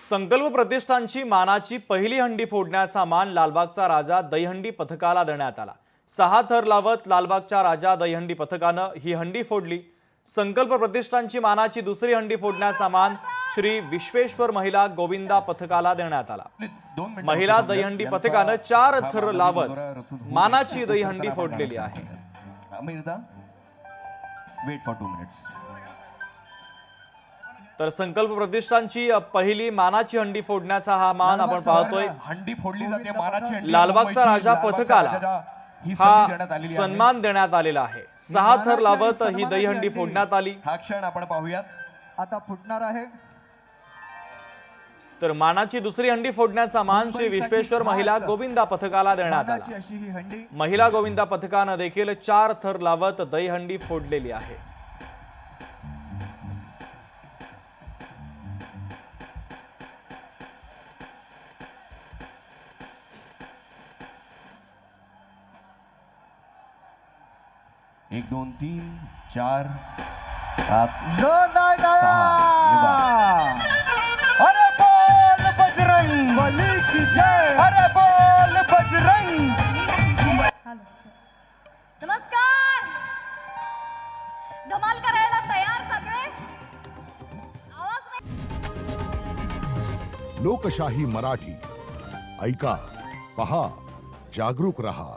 संकल्प प्रतिष्ठानची मानाची पहिली हंडी फोडण्याचा मान लालबागचा राजा दहीहंडी पथकाला देण्यात आला। 6 थर लावत लालबागच्या राजा दहीहंडी पथकानं ही हंडी फोडली। संकल्प प्रतिष्ठानची मानाची दुसरी हंडी फोडण्याचा मान श्री विश्वेश्वर महिला गोविंदा पथकाला देण्यात आला। महिला दहीहंडी पथकानं 4 थर लावत मानाची दहीहंडी फोडलेली आहे। तर संकल्प प्रतिष्ठानची पहिली मानाची हंडी फोडण्याचा हा मान आपण पाहतोय। हंडी फोडली जाते मानाची हंडी। लालबागचा राजा पथकाला हा सन्मान देण्यात आलेला आहे। 6 थर लावत ही दहीहंडी फोडण्यात आली। हा क्षण आपण पाहूयात आता फुटणार आहे। तर मानाची दुसरी हंडी फोडण्याचा मान श्री विश्वेश्वर महिला गोविंदा पथकाला देण्यात आला। अशी ही हंडी महिला गोविंदा पथकानं देखील 4 थर लावत दहीहंडी फोडलेली आहे। एक दोन तीन चार पाच जोरदार टाळ्या। अरे बोल बजरंग बली की जय। अरे बोल बजरंग। नमस्कार। धमाल करायला तयार सगळे? आवाज नाही। लोकशाही मराठी ऐका, पहा, जागरूक रहा।